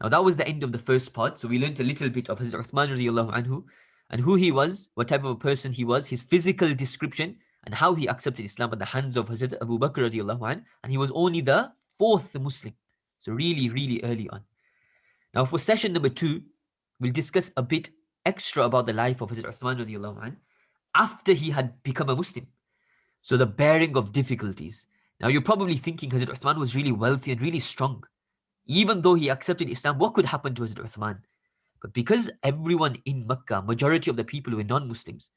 Now that was the end of the first part. So we learned a little bit of Hazrat Uthman radiallahu anhu and who he was, what type of a person he was, his physical description, and how he accepted Islam at the hands of Hazrat Abu Bakr radiallahu anhu. And he was only the fourth Muslim. So really, really early on. Now for session number 2, we'll discuss a bit extra about the life of Hazrat Uthman radiallahu anhu after he had become a Muslim. So the bearing of difficulties. Now you're probably thinking Hazrat Uthman was really wealthy and really strong. Even though he accepted Islam, what could happen to Hazrat Uthman? But because everyone in Makkah, majority of the people were non-Muslims,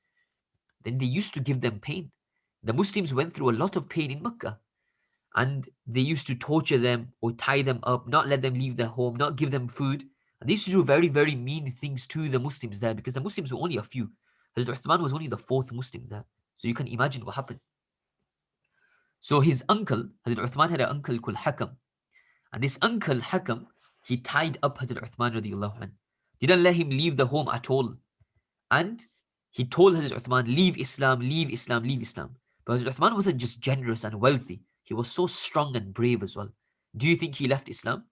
then they used to give them pain. The Muslims went through a lot of pain in Makkah. And they used to torture them or tie them up, not let them leave their home, not give them food. And they used to do very, very mean things to the Muslims there because the Muslims were only a few. Hazrat Uthman was only the fourth Muslim there. So you can imagine what happened. So his uncle, Hazrat Uthman had an uncle called Hakam. And this uncle, Hakam, he tied up Hazrat Uthman radiallahu anh. Didn't let him leave the home at all. And he told Hazrat Uthman, leave Islam, leave Islam, leave Islam. But Hazrat Uthman wasn't just generous and wealthy. He was so strong and brave as well. Do you think he left Islam?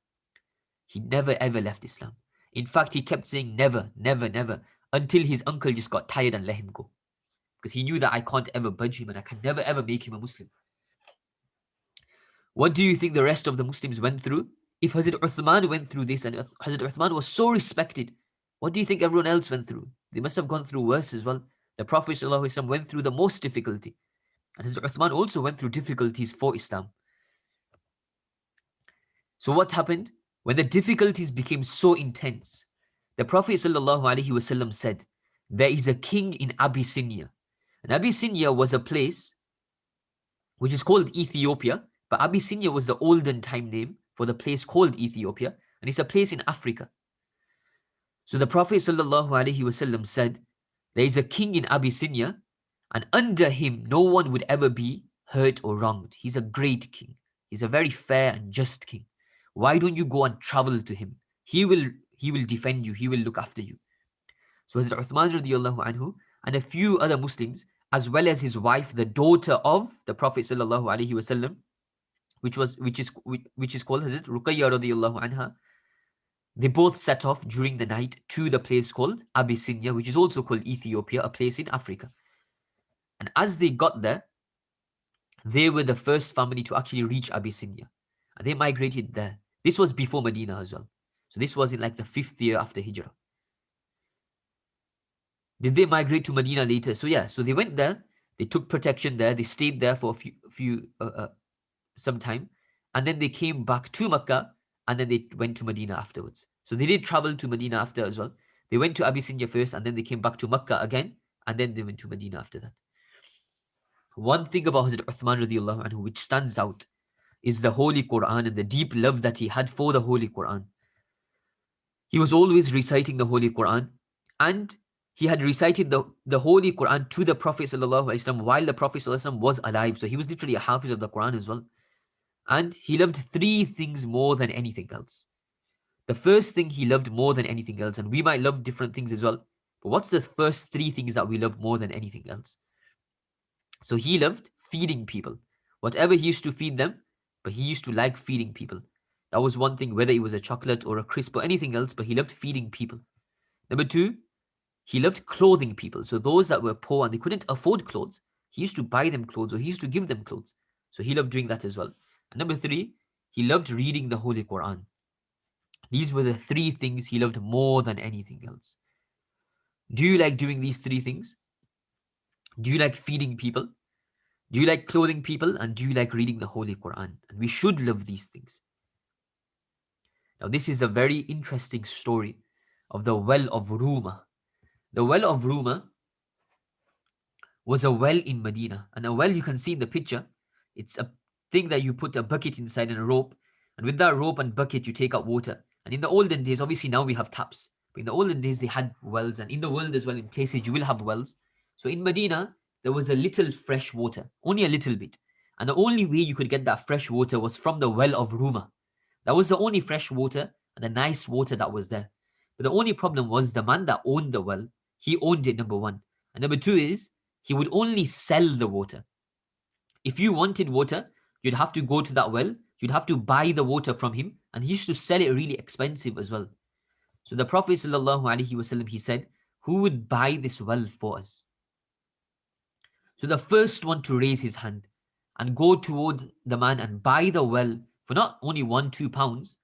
He never ever left Islam. In fact, he kept saying never, never, never, until his uncle just got tired and let him go. Because he knew that I can't ever budge him and I can never ever make him a Muslim. What do you think the rest of the Muslims went through? If Hazrat Uthman went through this and Hazrat Uthman was so respected, what do you think everyone else went through? They must have gone through worse as well. The Prophet ﷺ went through the most difficulty. And Hazrat Uthman also went through difficulties for Islam. So what happened? When the difficulties became so intense, the Prophet ﷺ said, there is a king in Abyssinia. And Abyssinia was a place which is called Ethiopia. But Abyssinia was the olden time name for the place called Ethiopia, and it's a place in Africa. So the Prophet ﷺ said, there is a king in Abyssinia, and under him no one would ever be hurt or wronged. He's a great king. He's a very fair and just king. Why don't you go and travel to him? He will defend you. He will look after you. So Hazrat Uthman radiallahu anhu and a few other Muslims, as well as his wife, the daughter of the Prophet ﷺ, which is called Hazrat Ruqayya radiallahu anha, they both set off during the night to the place called Abyssinia, which is also called Ethiopia, a place in Africa. And as they got there, they were the first family to actually reach Abyssinia. And they migrated there. This was before Medina as well. So this was in like the 5th year after Hijrah. Did they migrate to Medina later? So yeah, so they went there, they took protection there, they stayed there for some time, and then they came back to Makkah, and then they went to Medina afterwards. So they did travel to Medina after as well. They went to Abyssinia first, and then they came back to Makkah again, and then they went to Medina after that. One thing about Hazrat Uthman radiallahu anhu which stands out is the Holy Qur'an and the deep love that he had for the Holy Qur'an. He was always reciting the Holy Qur'an, and he had recited the Holy Qur'an to the Prophet ﷺ while the Prophet ﷺ was alive. So he was literally a hafiz of the Qur'an as well. And he loved 3 things more than anything else. The first thing he loved more than anything else, and we might love different things as well, but what's the first 3 things that we love more than anything else? So he loved feeding people. Whatever he used to feed them, but he used to like feeding people. That was one thing, whether it was a chocolate or a crisp or anything else, but he loved feeding people. Number 2, he loved clothing people. So those that were poor and they couldn't afford clothes, he used to buy them clothes or he used to give them clothes. So he loved doing that as well. And number 3, he loved reading the Holy Qur'an. These were the 3 things he loved more than anything else. Do you like doing these 3 things? Do you like feeding people? Do you like clothing people? And do you like reading the Holy Qur'an? And we should love these things. Now this is a very interesting story of the well of Ruma. The well of Ruma was a well in Medina. And a well you can see in the picture, it's a thing that you put a bucket inside and a rope. And with that rope and bucket, you take out water. And in the olden days, obviously now we have taps. But in the olden days, they had wells. And in the world as well, in places, you will have wells. So in Medina, there was a little fresh water, only a little bit. And the only way you could get that fresh water was from the well of Ruma. That was the only fresh water and the nice water that was there. But the only problem was the man that owned the well, he owned it, number 1. And number 2 is, he would only sell the water. If you wanted water, you'd have to go to that well, you'd have to buy the water from him, and he used to sell it really expensive as well. So the Prophet ﷺ, he said, who would buy this well for us? So the first one to raise his hand and go towards the man and buy the well for not only 1-2 pounds,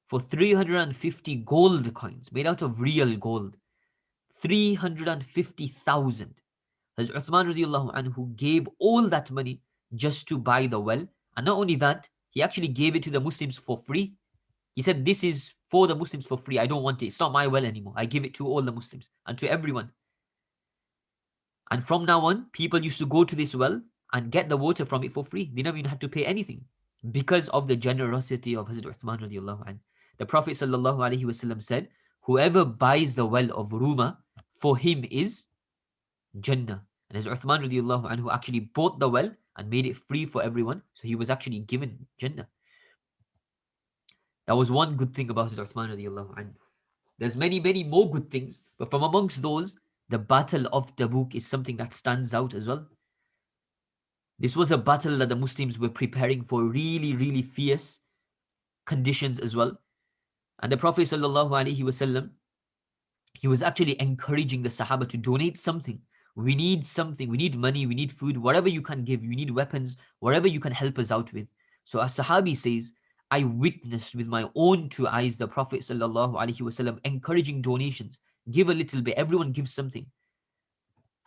for 350 gold coins made out of real gold, 350,000. Hazrat Uthman radiallahu anhu gave all that money just to buy the well, and not only that, he actually gave it to the Muslims for free. He said, this is for the Muslims for free. I don't want it. It's not my well anymore. I give it to all the Muslims and to everyone. And from now on, people used to go to this well and get the water from it for free. They never even had to pay anything because of the generosity of Hazrat Uthman radiallahu anhu. The Prophet sallallahu alaihi wasallam said, whoever buys the well of Ruma, for him is Jannah. And Hazrat Uthman radiallahu anhu actually bought the well and made it free for everyone. So he was actually given Jannah. That was one good thing about Hazrat Uthman radiallahu anhu. There's many, many more good things, but from amongst those, the battle of Tabuk is something that stands out as well. This was a battle that the Muslims were preparing for really, really fierce conditions as well. And the Prophet sallallahu alaihi wasallam, he was actually encouraging the Sahaba to donate something. We need something. We need money. We need food. Whatever you can give. We need weapons. Whatever you can help us out with. So a Sahabi says, I witnessed with my own two eyes the Prophet sallallahu alaihi wasallam encouraging donations. Give a little bit. Everyone gives something.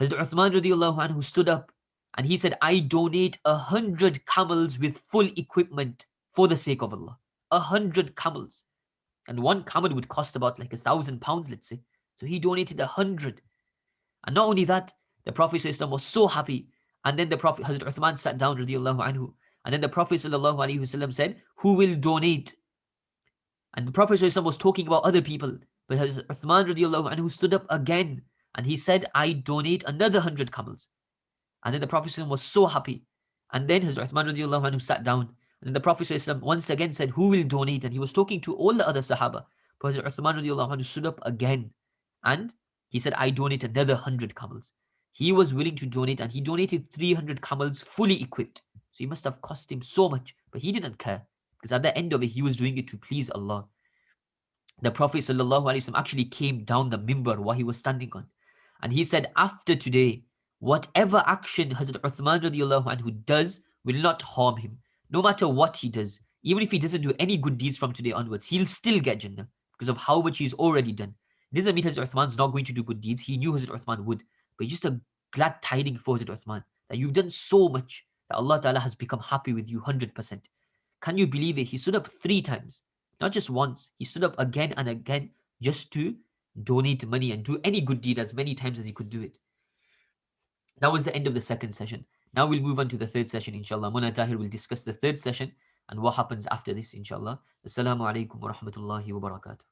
Hazrat Uthman radiallahu anhu stood up and he said, I donate 100 camels with full equipment for the sake of Allah. 100 camels. And one camel would cost about like £1,000, let's say. So he donated 100. And not only that, the Prophet ﷺ was so happy. And then the Prophet, Hazrat Uthman sat down radiallahu anhu. And then the Prophet ﷺ said, who will donate? And the Prophet ﷺ was talking about other people. But Hazrat Uthman radiallahu anhu stood up again. And he said, I donate another 100 camels. And then the Prophet ﷺ was so happy. And then Hazrat Uthman radiallahu anhu sat down. And then the Prophet ﷺ once again said, who will donate? And he was talking to all the other Sahaba. But Hazrat Uthman radiallahu anhu stood up again. And he said, I donate another 100 camels. He was willing to donate, and he donated 300 camels fully equipped. So it must have cost him so much. But he didn't care. Because at the end of it, he was doing it to please Allah. The Prophet ﷺ actually came down the mimbar while he was standing on. And he said, after today, whatever action Hazrat Uthman radiallahu anhu does will not harm him. No matter what he does, even if he doesn't do any good deeds from today onwards, he'll still get Jannah because of how much he's already done. It doesn't mean Hazrat Uthman's not going to do good deeds. He knew Hazrat Uthman would. But it's just a glad tiding for Hazrat Uthman that you've done so much that Allah Ta'ala has become happy with you 100%. Can you believe it? He stood up 3 times, not just once. He stood up again and again just to donate money and do any good deed as many times as he could do it. That was the end of the second session. Now we'll move on to the third session, inshallah. Mona Tahir will discuss the third session and what happens after this, inshallah. Assalamu alaikum wa rahmatullahi wa barakatuh.